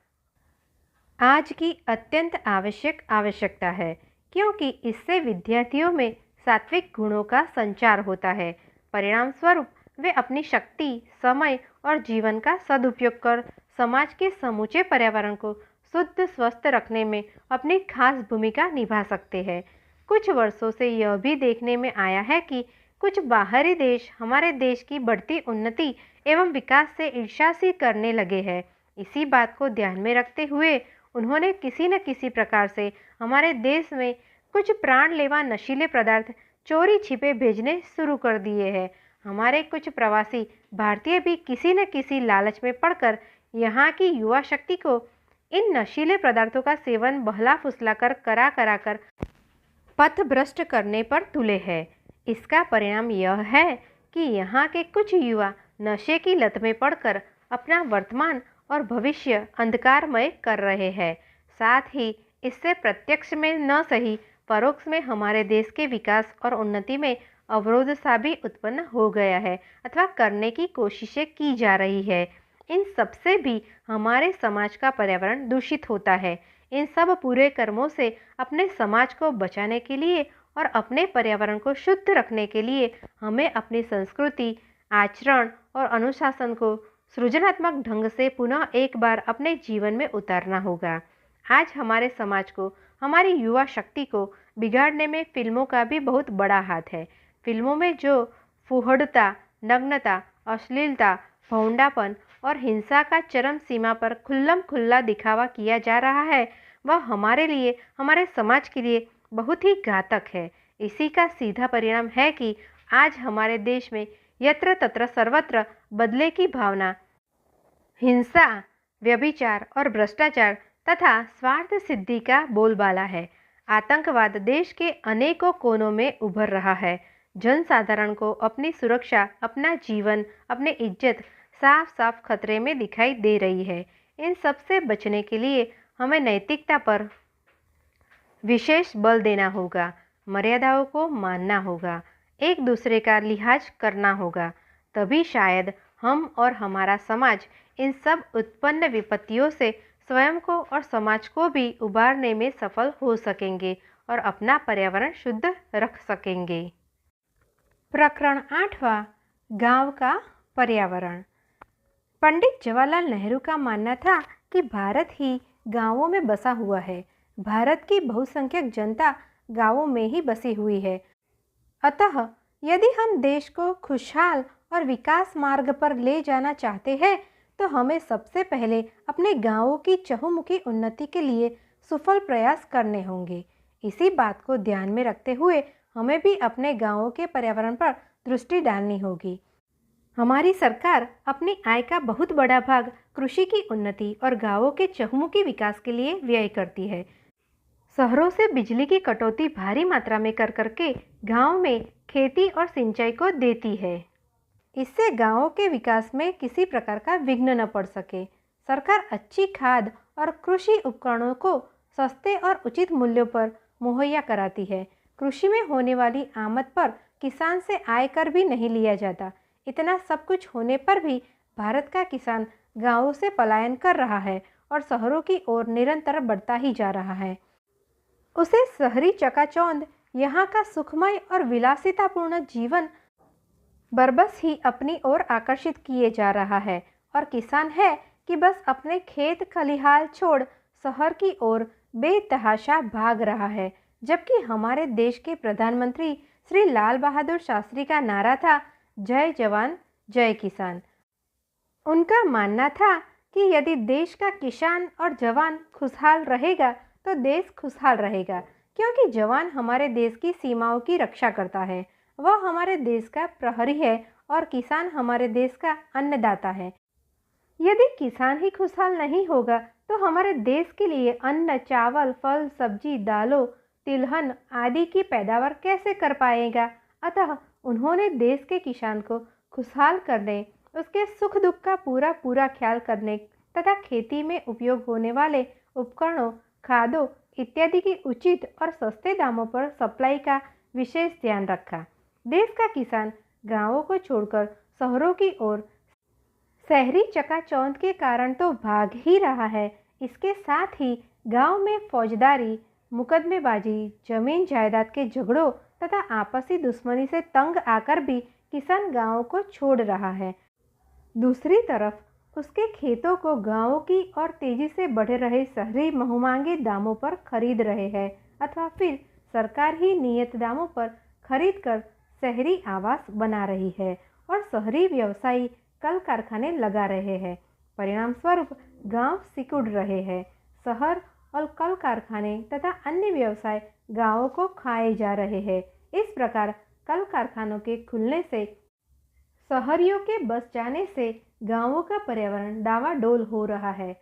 आज की अत्यंत आवश्यकता है, क्योंकि इससे विद्यार्थियों में सात्विक गुणों का संचार होता है। परिणाम स्वरूप वे अपनी शक्ति, समय और जीवन का सदुपयोग कर समाज के समूचे पर्यावरण को शुद्ध स्वस्थ रखने में अपनी खास भूमिका निभा सकते हैं। कुछ वर्षों से यह भी देखने में आया है कि कुछ बाहरी देश हमारे देश की बढ़ती उन्नति एवं विकास से ईर्ष्या करने लगे हैं। इसी बात को ध्यान में रखते हुए उन्होंने किसी न किसी प्रकार से हमारे देश में कुछ प्राणलेवा नशीले पदार्थ चोरी छिपे भेजने शुरू कर दिए हैं। हमारे कुछ प्रवासी भारतीय भी किसी न किसी लालच में पड़कर यहाँ की युवा शक्ति को इन नशीले पदार्थों का सेवन बहला फुसला कर करा कर पथभ्रष्ट करने पर तुले हैं। इसका परिणाम यह है कि यहाँ के कुछ युवा नशे की लत में पड़कर अपना वर्तमान और भविष्य अंधकारमय कर रहे हैं। साथ ही इससे प्रत्यक्ष में न सही परोक्ष में हमारे देश के विकास और उन्नति में अवरोध सा भी उत्पन्न हो गया है अथवा करने की कोशिशें की जा रही है। इन सब से भी हमारे समाज का पर्यावरण दूषित होता है। इन सब पूरे कर्मों से अपने समाज को बचाने के लिए और अपने पर्यावरण को शुद्ध रखने के लिए हमें अपनी संस्कृति, आचरण और अनुशासन को सृजनात्मक ढंग से पुनः एक बार अपने जीवन में उतारना होगा। आज हमारे समाज को, हमारी युवा शक्ति को बिगाड़ने में फिल्मों का भी बहुत बड़ा हाथ है। फिल्मों में जो फुहड़ता, नग्नता, अश्लीलता, भौंडापन और हिंसा का चरम सीमा पर खुल्लम खुल्ला दिखावा किया जा रहा है, वह हमारे लिए, हमारे समाज के लिए बहुत ही घातक है। इसी का सीधा परिणाम है कि आज हमारे देश में यत्र तत्र सर्वत्र बदले की भावना, हिंसा, व्यभिचार और भ्रष्टाचार तथा स्वार्थ सिद्धि का बोलबाला है। आतंकवाद देश के अनेकों कोनों में उभर रहा है। जनसाधारण को अपनी सुरक्षा, अपना जीवन, अपनी इज्जत साफ साफ खतरे में दिखाई दे रही है। इन सब से बचने के लिए हमें नैतिकता पर विशेष बल देना होगा, मर्यादाओं को मानना होगा, एक दूसरे का लिहाज करना होगा। तभी शायद हम और हमारा समाज इन सब उत्पन्न विपत्तियों से स्वयं को और समाज को भी उबारने में सफल हो सकेंगे और अपना पर्यावरण शुद्ध रख सकेंगे। प्रकरण 8वां, गांव का पर्यावरण। पंडित जवाहरलाल नेहरू का मानना था कि भारत ही गांवों में बसा हुआ है। भारत की बहुसंख्यक जनता गांवों में ही बसी हुई है। अतः यदि हम देश को खुशहाल और विकास मार्ग पर ले जाना चाहते हैं तो हमें सबसे पहले अपने गांवों की चहुमुखी उन्नति के लिए सफल प्रयास करने होंगे। इसी बात को ध्यान में रखते हुए हमें भी अपने गांवों के पर्यावरण पर दृष्टि डालनी होगी। हमारी सरकार अपनी आय का बहुत बड़ा भाग कृषि की उन्नति और गांवों के चहुमुखी विकास के लिए व्यय करती है। शहरों से बिजली की कटौती भारी मात्रा में कर करके गांव में खेती और सिंचाई को देती है। इससे गांवों के विकास में किसी प्रकार का विघ्न न पड़ सके। सरकार अच्छी खाद और कृषि उपकरणों को सस्ते और उचित मूल्यों पर मुहैया कराती है। कृषि में होने वाली आमद पर किसान से आयकर भी नहीं लिया जाता। इतना सब कुछ होने पर भी भारत का किसान गांवों से पलायन कर रहा है और शहरों की ओर निरंतर बढ़ता ही जा रहा है। उसे शहरी चकाचौंध, यहाँ का सुखमय और विलासितापूर्ण जीवन बरबस ही अपनी ओर आकर्षित किए जा रहा है और किसान है कि बस अपने खेत खलिहान छोड़ शहर की ओर बेतहाशा भाग रहा है। जबकि हमारे देश के प्रधानमंत्री श्री लाल बहादुर शास्त्री का नारा था, जय जवान जय किसान। उनका मानना था कि यदि देश का किसान और जवान खुशहाल रहेगा तो देश खुशहाल रहेगा, क्योंकि जवान हमारे देश की सीमाओं की रक्षा करता है, वह हमारे देश का प्रहरी है और किसान हमारे देश का अन्नदाता है। यदि किसान ही खुशहाल नहीं होगा तो हमारे देश के लिए अन्न, चावल, फल, सब्जी, दालों, तिलहन आदि की पैदावार कैसे कर पाएगा। अतः उन्होंने देश के किसान को खुशहाल करने उसके सुख दुख का पूरा पूरा ख्याल करने तथा खेती में उपयोग होने वाले उपकरणों, खादों इत्यादि की उचित और सस्ते दामों पर सप्लाई का विशेष ध्यान रखा। देश का किसान गांवों को छोड़कर शहरों की ओर शहरी चकाचौंध के कारण तो भाग ही रहा है, इसके साथ ही गांव में फौजदारी, मुकदमेबाजी, जमीन जायदाद के झगड़ों तथा आपसी दुश्मनी से तंग आकर भी किसान गांवों को छोड़ रहा है। दूसरी तरफ उसके खेतों को गांवों की और तेजी से बढ़ रहे शहरी बहुमांगे दामों पर खरीद रहे हैं अथवा फिर सरकार ही नियत दामों पर खरीद कर शहरी आवास बना रही है और शहरी व्यवसायी कल कारखाने लगा रहे हैं। परिणाम स्वरूप गांव सिकुड़ रहे हैं। शहर और कल कारखाने तथा अन्य व्यवसाय गांवों को खाए जा रहे हैं। इस प्रकार कल कारखानों के खुलने से, शहरियों के बस जाने से गांवों का पर्यावरण डावाडोल हो रहा है।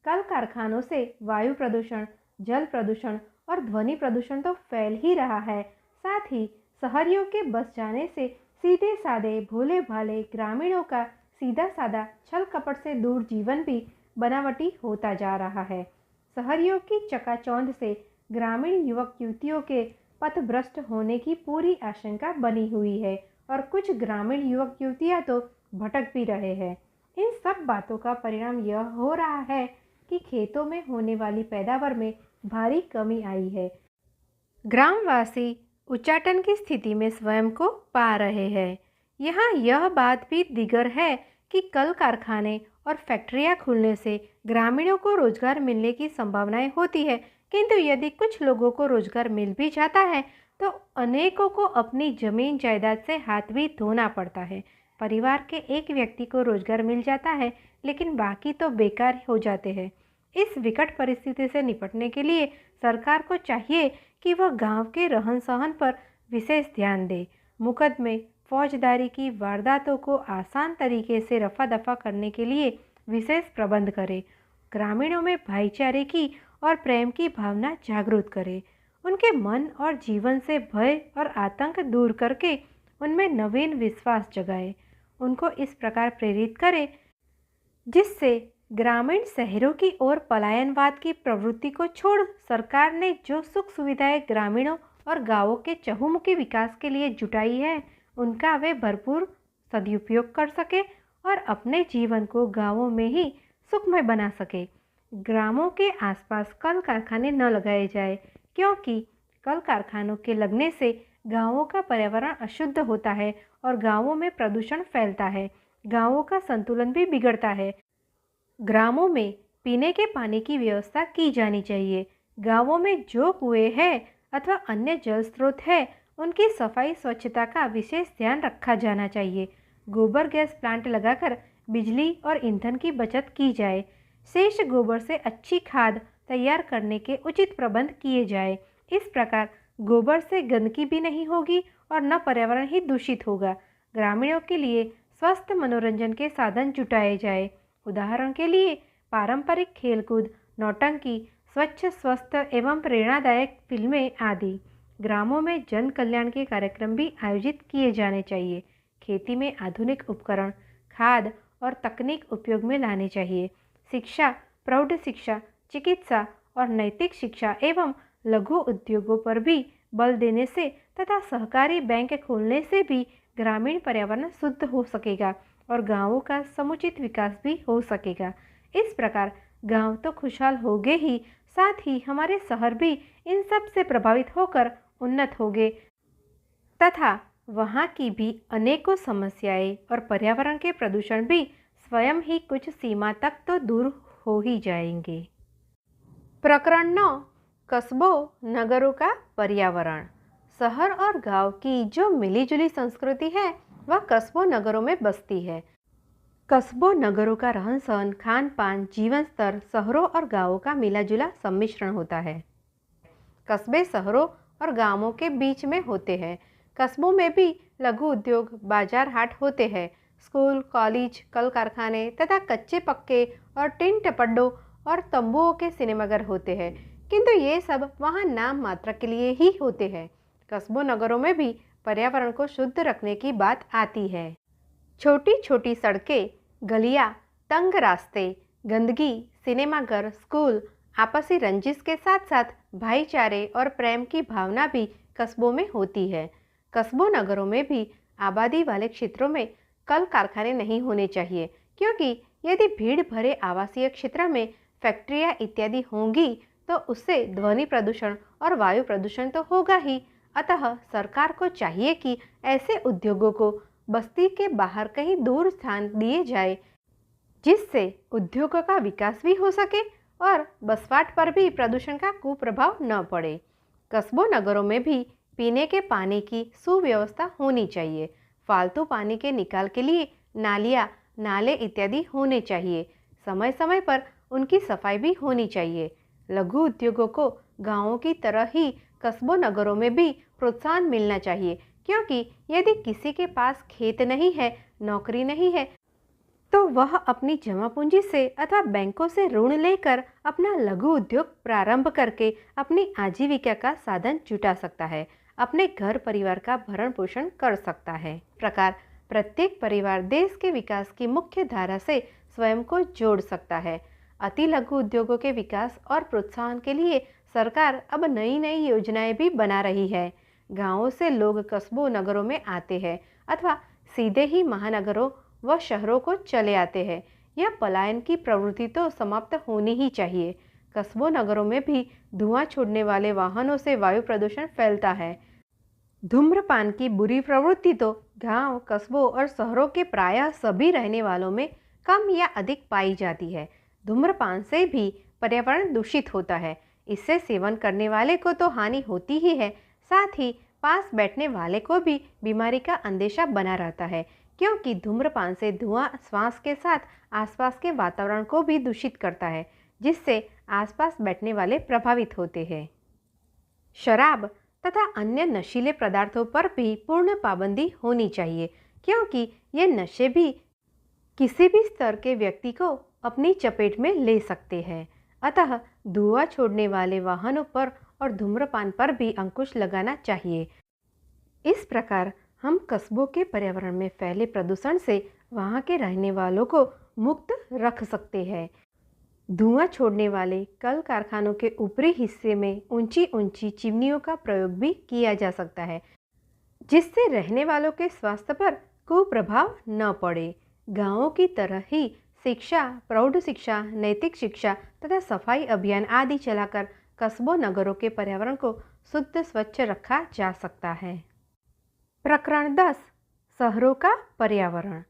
कल कारखानों से वायु प्रदूषण, जल प्रदूषण और ध्वनि प्रदूषण तो फैल ही रहा है, साथ ही शहरियों के बस जाने से सीधे साधे भोले भाले ग्रामीणों का सीधा साधा छल कपट से दूर जीवन भी बनावटी होता जा रहा है। शहरियों की चकाचौंध से ग्रामीण युवक युवतियों के पथभ्रष्ट होने की पूरी आशंका बनी हुई है और कुछ ग्रामीण युवक युवतियां तो भटक भी रहे हैं। इन सब बातों का परिणाम यह हो रहा है कि खेतों में होने वाली पैदावार में भारी कमी आई है। ग्रामवासी उच्चाटन की स्थिति में स्वयं को पा रहे हैं। यहाँ यह बात भी दिगर है कि कल कारखाने और फैक्ट्रियाँ खुलने से ग्रामीणों को रोजगार मिलने की संभावनाएं होती है, किंतु यदि कुछ लोगों को रोजगार मिल भी जाता है तो अनेकों को अपनी जमीन जायदाद से हाथ भी धोना पड़ता है। परिवार के एक व्यक्ति को रोजगार मिल जाता है लेकिन बाकी तो बेकार हो जाते हैं। इस विकट परिस्थिति से निपटने के लिए सरकार को चाहिए कि वह गांव के रहन सहन पर विशेष ध्यान दे। मुकदमे, फौजदारी की वारदातों को आसान तरीके से रफा दफा करने के लिए विशेष प्रबंध करे। ग्रामीणों में भाईचारे की और प्रेम की भावना जागृत करे। उनके मन और जीवन से भय और आतंक दूर करके उनमें नवीन विश्वास जगाए। उनको इस प्रकार प्रेरित करे जिससे ग्रामीण शहरों की ओर पलायनवाद की प्रवृत्ति को छोड़ सरकार ने जो सुख सुविधाएं ग्रामीणों और गांवों के चहुमुखी विकास के लिए जुटाई है उनका वे भरपूर सदुपयोग कर सके और अपने जीवन को गांवों में ही सुखमय बना सके। ग्रामों के आसपास कल कारखाने न लगाए जाए, क्योंकि कल कारखानों के लगने से गांवों का पर्यावरण अशुद्ध होता है और गांवों में प्रदूषण फैलता है। गांवों का संतुलन भी बिगड़ता है। ग्रामों में पीने के पानी की व्यवस्था की जानी चाहिए। गांवों में जो कुएं हैं अथवा अन्य जल स्रोत है उनकी सफाई स्वच्छता का विशेष ध्यान रखा जाना चाहिए। गोबर गैस प्लांट लगाकर बिजली और ईंधन की बचत की जाए। शेष गोबर से अच्छी खाद तैयार करने के उचित प्रबंध किए जाए। इस प्रकार गोबर से गंदगी भी नहीं होगी और न पर्यावरण ही दूषित होगा। ग्रामीणों के लिए स्वस्थ मनोरंजन के साधन जुटाए जाए। उदाहरण के लिए पारंपरिक खेलकूद, नौटंकी, स्वच्छ स्वस्थ एवं प्रेरणादायक फिल्में आदि। ग्रामों में जन कल्याण के कार्यक्रम भी आयोजित किए जाने चाहिए। खेती में आधुनिक उपकरण, खाद और तकनीक उपयोग में लाने चाहिए। शिक्षा, प्रौढ़ शिक्षा, चिकित्सा और नैतिक शिक्षा एवं लघु उद्योगों पर भी बल देने से तथा सहकारी बैंक खोलने से भी ग्रामीण पर्यावरण शुद्ध हो सकेगा और गांवों का समुचित विकास भी हो सकेगा। इस प्रकार गांव तो खुशहाल होंगे ही, साथ ही हमारे शहर भी इन सब से प्रभावित होकर उन्नत होंगे तथा वहाँ की भी अनेकों समस्याएं और पर्यावरण के प्रदूषण भी स्वयं ही कुछ सीमा तक तो दूर हो ही जाएंगे। प्रकरण 9, कस्बों नगरों का पर्यावरण। शहर और गांव की जो मिलीजुली संस्कृति है वह कस्बों नगरों में बसती है। कस्बों नगरों का रहन सहन, खान पान, जीवन स्तर शहरों और गांवों का मिलाजुला सम्मिश्रण होता है। कस्बे शहरों और गांवों के बीच में होते हैं। कस्बों में भी लघु उद्योग, बाजार हाट होते हैं। स्कूल, कॉलेज, कल कारखाने तथा कच्चे पक्के और टिन टपड्डों और तंबुओं के सिनेमाघर होते हैं, किंतु ये सब वहाँ नाम मात्र के लिए ही होते हैं। कस्बों नगरों में भी पर्यावरण को शुद्ध रखने की बात आती है। छोटी छोटी सड़कें, गलियां, तंग रास्ते, गंदगी, सिनेमाघर, स्कूल, आपसी रंजिश के साथ साथ भाईचारे और प्रेम की भावना भी कस्बों में होती है। कस्बों नगरों में भी आबादी वाले क्षेत्रों में कल कारखाने नहीं होने चाहिए, क्योंकि यदि भीड़ भरे आवासीय क्षेत्र में फैक्ट्रियां इत्यादि होंगी तो उससे ध्वनि प्रदूषण और वायु प्रदूषण तो होगा ही। अतः सरकार को चाहिए कि ऐसे उद्योगों को बस्ती के बाहर कहीं दूर स्थान दिए जाए, जिससे उद्योगों का विकास भी हो सके और बसवाट पर भी प्रदूषण का कुप्रभाव न पड़े। कस्बों नगरों में भी पीने के पानी की सुव्यवस्था होनी चाहिए। फालतू पानी के निकाल के लिए नालियाँ, नाले इत्यादि होने चाहिए। समय समय पर उनकी सफाई भी होनी चाहिए। लघु उद्योगों को गांवों की तरह ही कस्बों नगरों में भी प्रोत्साहन मिलना चाहिए, क्योंकि यदि किसी के पास खेत नहीं है, नौकरी नहीं है, तो वह अपनी जमा पूंजी से अथवा बैंकों से ऋण लेकर अपना लघु उद्योग प्रारंभ करके अपनी आजीविका का साधन जुटा सकता है, अपने घर परिवार का भरण पोषण कर सकता है। प्रकार प्रत्येक परिवार देश के विकास की मुख्य धारा से स्वयं को जोड़ सकता है। अति लघु उद्योगों के विकास और प्रोत्साहन के लिए सरकार अब नई नई योजनाएं भी बना रही है। गांवों से लोग कस्बों नगरों में आते हैं अथवा सीधे ही महानगरों व शहरों को चले आते हैं। यह पलायन की प्रवृत्ति तो समाप्त होनी ही चाहिए। कस्बों नगरों में भी धुआं छोड़ने वाले वाहनों से वायु प्रदूषण फैलता है। धूम्रपान की बुरी प्रवृत्ति तो गांव, कस्बों और शहरों के प्रायः सभी रहने वालों में कम या अधिक पाई जाती है। धूम्रपान से भी पर्यावरण दूषित होता है। इससे सेवन करने वाले को तो हानि होती ही है, साथ ही पास बैठने वाले को भी बीमारी का अंदेशा बना रहता है, क्योंकि धूम्रपान से धुआं श्वास के साथ आसपास के वातावरण को भी दूषित करता है, जिससे आसपास बैठने वाले प्रभावित होते हैं। शराब तथा अन्य नशीले पदार्थों पर भी पूर्ण पाबंदी होनी चाहिए, क्योंकि ये नशे भी किसी भी स्तर के व्यक्ति को अपनी चपेट में ले सकते हैं। अतः धुआं छोड़ने वाले वाहनों पर और धूम्रपान पर भी अंकुश लगाना चाहिए। इस प्रकार हम कस्बों के पर्यावरण में फैले प्रदूषण से वहाँ के रहने वालों को मुक्त रख सकते हैं। धुआं छोड़ने वाले कल कारखानों के ऊपरी हिस्से में ऊंची ऊंची चिमनियों का प्रयोग भी किया जा सकता है, जिससे रहने वालों के स्वास्थ्य पर कुप्रभाव न पड़े। गांवों की तरह ही शिक्षा, प्रौढ़ शिक्षा, नैतिक शिक्षा तथा सफाई अभियान आदि चलाकर कस्बों नगरों के पर्यावरण को शुद्ध स्वच्छ रखा जा सकता है। प्रकरण 10 शहरों का पर्यावरण।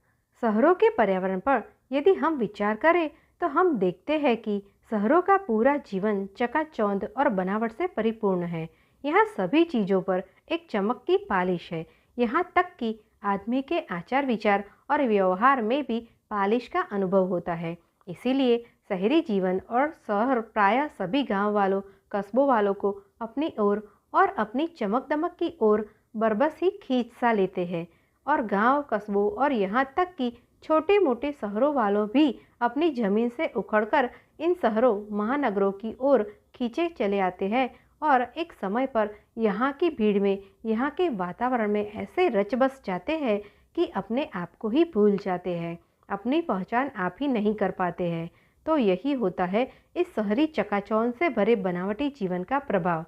शहरों के पर्यावरण पर यदि हम विचार करें तो हम देखते हैं कि शहरों का पूरा जीवन चकाचौंध और बनावट से परिपूर्ण है। यहाँ सभी चीज़ों पर एक चमक की पालिश है। यहाँ तक कि आदमी के आचार विचार और व्यवहार में भी पालिश का अनुभव होता है। इसीलिए शहरी जीवन और शहर प्रायः सभी गांव वालों, कस्बों वालों को अपनी ओर और अपनी चमक दमक की ओर बरबस ही खींच सा लेते हैं, और गांव, कस्बों और यहाँ तक कि छोटे मोटे शहरों वालों भी अपनी जमीन से उखड़कर इन शहरों, महानगरों की ओर खींचे चले आते हैं और एक समय पर यहाँ की भीड़ में, यहाँ के वातावरण में ऐसे रच बस जाते हैं कि अपने आप को ही भूल जाते हैं, अपनी पहचान आप ही नहीं कर पाते हैं। तो यही होता है इस शहरी चकाचौंध से भरे बनावटी जीवन का प्रभाव।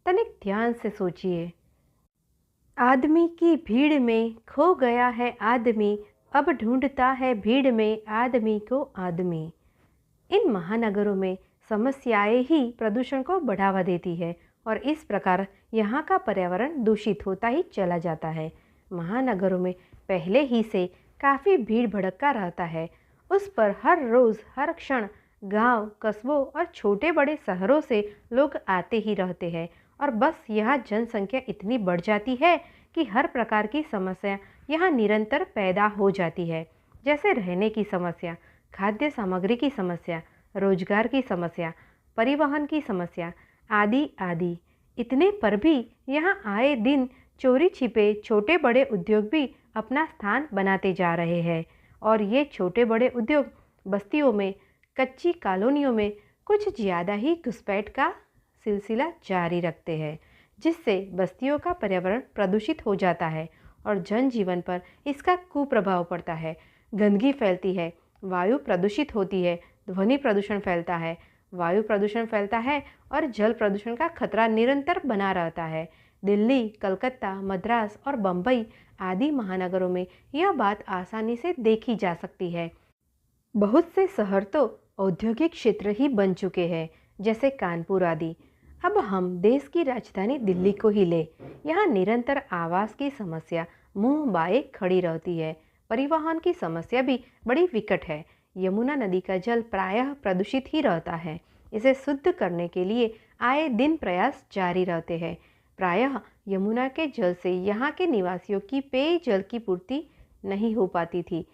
तनिक ध्यान से सोचिए। आदमी की भीड़ में खो गया है आदमी, अब ढूंढता है भीड़ में आदमी को आदमी। इन महानगरों में समस्याएं ही प्रदूषण को बढ़ावा देती है और इस प्रकार यहाँ का पर्यावरण दूषित होता ही चला जाता है। महानगरों में पहले ही से काफ़ी भीड़ भड़का रहता है। उस पर हर रोज़, हर क्षण गांव, कस्बों और छोटे बड़े शहरों से लोग आते ही रहते हैं और बस यहाँ जनसंख्या इतनी बढ़ जाती है कि हर प्रकार की समस्या यहाँ निरंतर पैदा हो जाती है, जैसे रहने की समस्या, खाद्य सामग्री की समस्या, रोजगार की समस्या, परिवहन की समस्या आदि आदि। इतने पर भी यहाँ आए दिन चोरी छिपे छोटे बड़े उद्योग भी अपना स्थान बनाते जा रहे हैं और ये छोटे बड़े उद्योग बस्तियों में, कच्ची कॉलोनियों में कुछ ज़्यादा ही घुसपैठ का सिलसिला जारी रखते हैं, जिससे बस्तियों का पर्यावरण प्रदूषित हो जाता है और जनजीवन पर इसका कुप्रभाव पड़ता है। गंदगी फैलती है, वायु प्रदूषित होती है, ध्वनि प्रदूषण फैलता है, वायु प्रदूषण फैलता है और जल प्रदूषण का खतरा निरंतर बना रहता है। दिल्ली, कलकत्ता, मद्रास और बम्बई आदि महानगरों में यह बात आसानी से देखी जा सकती है। बहुत से शहर तो औद्योगिक क्षेत्र ही बन चुके हैं, जैसे कानपुर आदि। अब हम देश की राजधानी दिल्ली को ही ले। यहाँ निरंतर आवास की समस्या मुंह बाए खड़ी रहती है। परिवहन की समस्या भी बड़ी विकट है। यमुना नदी का जल प्रायः प्रदूषित ही रहता है। इसे शुद्ध करने के लिए आए दिन प्रयास जारी रहते हैं। प्रायः यमुना के जल से यहाँ के निवासियों की पेयजल की पूर्ति नहीं हो पाती थी।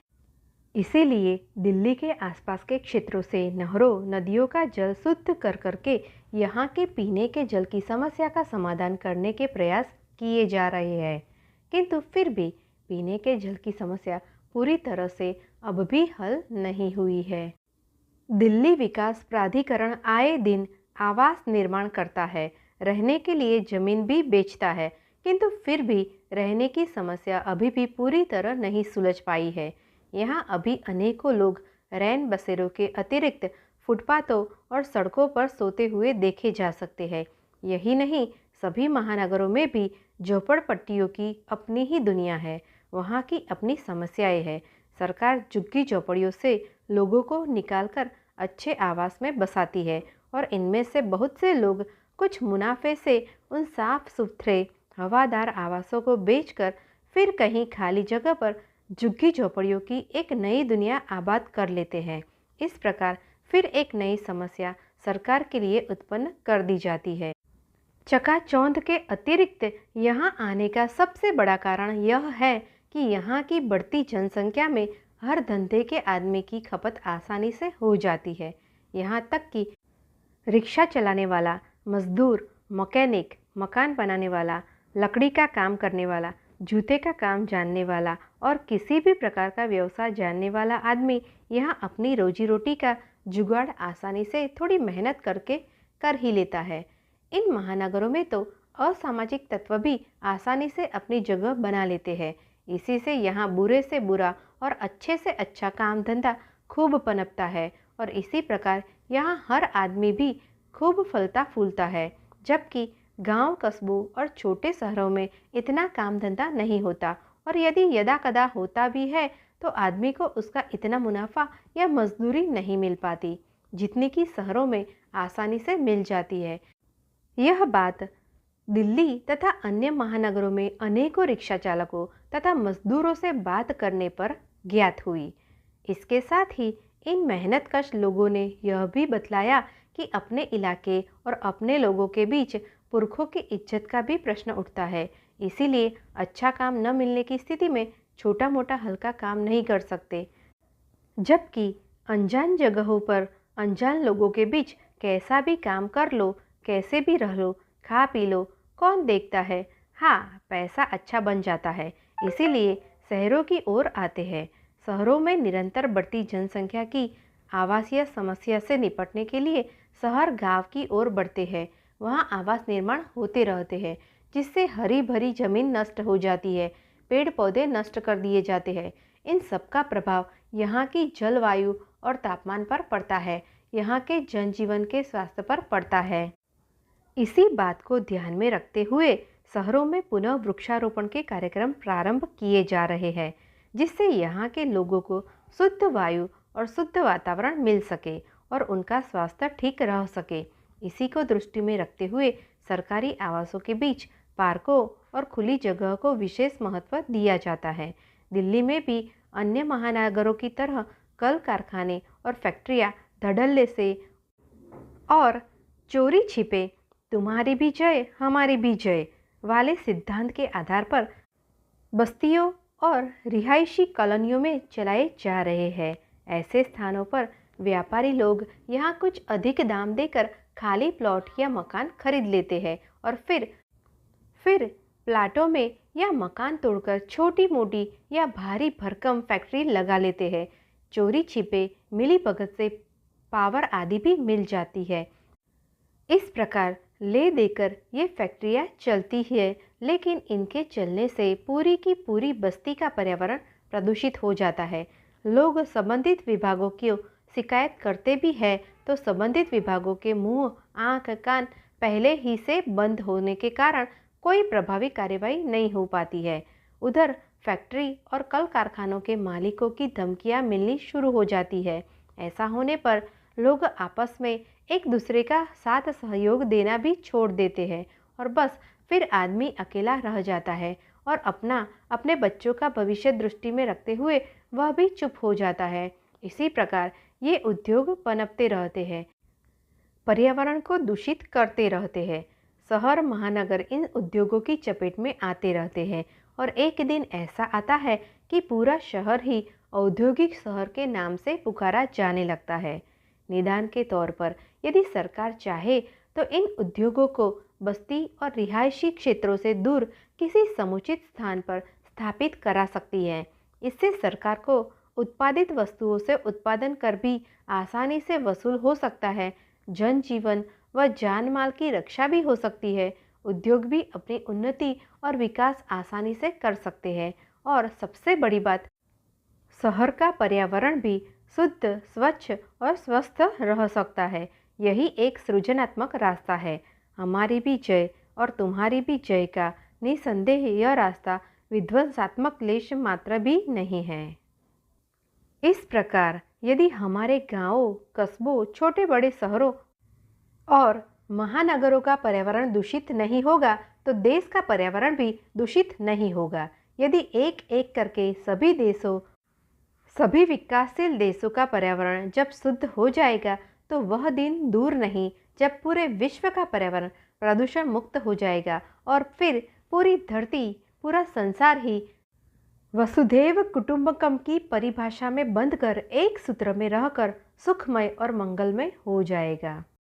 इसीलिए दिल्ली के आसपास के क्षेत्रों से नहरों, नदियों का जल शुद्ध कर करके यहाँ के पीने के जल की समस्या का समाधान करने के प्रयास किए जा रहे हैं। किंतु फिर भी पीने के जल की समस्या पूरी तरह से अब भी हल नहीं हुई है। दिल्ली विकास प्राधिकरण आए दिन आवास निर्माण करता है, रहने के लिए जमीन भी बेचता है, किंतु फिर भी रहने की समस्या अभी भी पूरी तरह नहीं सुलझ पाई है। यहाँ अभी अनेकों लोग रैन बसेरों के अतिरिक्त फुटपाथों और सड़कों पर सोते हुए देखे जा सकते हैं। यही नहीं, सभी महानगरों में भी झोपड़पट्टियों की अपनी ही दुनिया है, वहाँ की अपनी समस्याएं हैं। सरकार झुग्गी झोपड़ियों से लोगों को निकालकर अच्छे आवास में बसाती है और इनमें से बहुत से लोग कुछ मुनाफे से उन साफ सुथरे हवादार आवासों को बेचकर फिर कहीं खाली जगह पर झुग्गी झोपड़ियों की एक नई दुनिया आबाद कर लेते हैं। इस प्रकार फिर एक नई समस्या सरकार के लिए उत्पन्न कर दी जाती है। चकाचौंध के अतिरिक्त यहाँ आने का सबसे बड़ा कारण यह है कि यहाँ की बढ़ती जनसंख्या में हर धंधे के आदमी की खपत आसानी से हो जाती है। यहाँ तक कि रिक्शा चलाने वाला, मजदूर, मैकेनिक, मकान बनाने वाला, लकड़ी का काम करने वाला, जूते का काम जानने वाला और किसी भी प्रकार का व्यवसाय जानने वाला आदमी यहाँ अपनी रोजी रोटी का जुगाड़ आसानी से थोड़ी मेहनत करके कर ही लेता है। इन महानगरों में तो असामाजिक तत्व भी आसानी से अपनी जगह बना लेते हैं। इसी से यहाँ बुरे से बुरा और अच्छे से अच्छा काम धंधा खूब पनपता है और इसी प्रकार यहाँ हर आदमी भी खूब फलता फूलता है। जबकि गांव, कस्बों और छोटे शहरों में इतना काम धंधा नहीं होता और यदि यदा कदा होता भी है तो आदमी को उसका इतना मुनाफा या मजदूरी नहीं मिल पाती जितनी कि शहरों में आसानी से मिल जाती है। यह बात दिल्ली तथा अन्य महानगरों में अनेकों रिक्शा चालकों तथा मजदूरों से बात करने पर ज्ञात हुई। इसके साथ ही इन मेहनतकश लोगों ने यह भी बतलाया कि अपने इलाके और अपने लोगों के बीच पुरखों की इज्जत का भी प्रश्न उठता है। इसीलिए अच्छा काम न मिलने की स्थिति में छोटा मोटा हल्का काम नहीं कर सकते। जबकि अनजान जगहों पर अनजान लोगों के बीच कैसा भी काम कर लो, कैसे भी रह लो, खा पी लो, कौन देखता है? हाँ, पैसा अच्छा बन जाता है। इसीलिए शहरों की ओर आते हैं। शहरों में निरंतर बढ़ती जनसंख्या की आवासीय समस्या से निपटने के लिए शहर गांव की ओर बढ़ते हैं। वहाँ आवास निर्माण होते रहते हैं, जिससे हरी भरी जमीन नष्ट हो जाती है, पेड़ पौधे नष्ट कर दिए जाते हैं। इन सब का प्रभाव यहाँ की जलवायु और तापमान पर पड़ता है, यहाँ के जनजीवन के स्वास्थ्य पर पड़ता है। इसी बात को ध्यान में रखते हुए शहरों में पुनः वृक्षारोपण के कार्यक्रम प्रारंभ किए जा रहे हैं, जिससे यहाँ के लोगों को शुद्ध वायु और शुद्ध वातावरण मिल सके और उनका स्वास्थ्य ठीक रह सके। इसी को दृष्टि में रखते हुए सरकारी आवासों के बीच पार्कों और खुली जगह को विशेष महत्व दिया जाता है। दिल्ली में भी अन्य महानगरों की तरह कल कारखाने और फैक्ट्रियाँ धड़ल्ले से और चोरी छिपे तुम्हारी भी जय हमारी भी जय वाले सिद्धांत के आधार पर बस्तियों और रिहायशी कॉलोनियों में चलाए जा रहे हैं। ऐसे स्थानों पर व्यापारी लोग यहाँ कुछ अधिक दाम देकर खाली प्लॉट या मकान खरीद लेते हैं और फिर प्लाटों में या मकान तोड़कर छोटी मोटी या भारी भरकम फैक्ट्री लगा लेते हैं। चोरी छिपे मिलीभगत से पावर आदि भी मिल जाती है। इस प्रकार ले देकर ये फैक्ट्रियाँ चलती है लेकिन इनके चलने से पूरी की पूरी बस्ती का पर्यावरण प्रदूषित हो जाता है। लोग संबंधित विभागों की शिकायत करते भी हैं तो संबंधित विभागों के मुंह, आंख, कान पहले ही से बंद होने के कारण कोई प्रभावी कार्यवाही नहीं हो पाती है। उधर फैक्ट्री और कल कारखानों के मालिकों की धमकियां मिलनी शुरू हो जाती है। ऐसा होने पर लोग आपस में एक दूसरे का साथ सहयोग देना भी छोड़ देते हैं और बस फिर आदमी अकेला रह जाता है और अपने बच्चों का भविष्य दृष्टि में रखते हुए वह भी चुप हो जाता है। इसी प्रकार ये उद्योग पनपते रहते हैं, पर्यावरण को दूषित करते रहते हैं। शहर महानगर इन उद्योगों की चपेट में आते रहते हैं और एक दिन ऐसा आता है कि पूरा शहर ही औद्योगिक शहर के नाम से पुकारा जाने लगता है। निदान के तौर पर यदि सरकार चाहे तो इन उद्योगों को बस्ती और रिहायशी क्षेत्रों से दूर किसी समुचित स्थान पर स्थापित करा सकती है। इससे सरकार को उत्पादित वस्तुओं से उत्पादन कर भी आसानी से वसूल हो सकता है। जनजीवन व जान माल की रक्षा भी हो सकती है। उद्योग भी अपनी उन्नति और विकास आसानी से कर सकते हैं और सबसे बड़ी बात, शहर का पर्यावरण भी शुद्ध, स्वच्छ और स्वस्थ रह सकता है। यही एक सृजनात्मक रास्ता है। हमारी भी जय और तुम्हारी भी जय का निसंदेह यह रास्ता विध्वंसात्मक लेश मात्र भी नहीं है। इस प्रकार यदि हमारे गांवों, कस्बों, छोटे बड़े शहरों और महानगरों का पर्यावरण दूषित नहीं होगा तो देश का पर्यावरण भी दूषित नहीं होगा। यदि एक एक करके सभी विकासशील देशों का पर्यावरण जब शुद्ध हो जाएगा तो वह दिन दूर नहीं जब पूरे विश्व का पर्यावरण प्रदूषण मुक्त हो जाएगा और फिर पूरी धरती, पूरा संसार ही वसुधैव कुटुंबकम की परिभाषा में बंध कर एक सूत्र में रहकर सुखमय और मंगलमय हो जाएगा।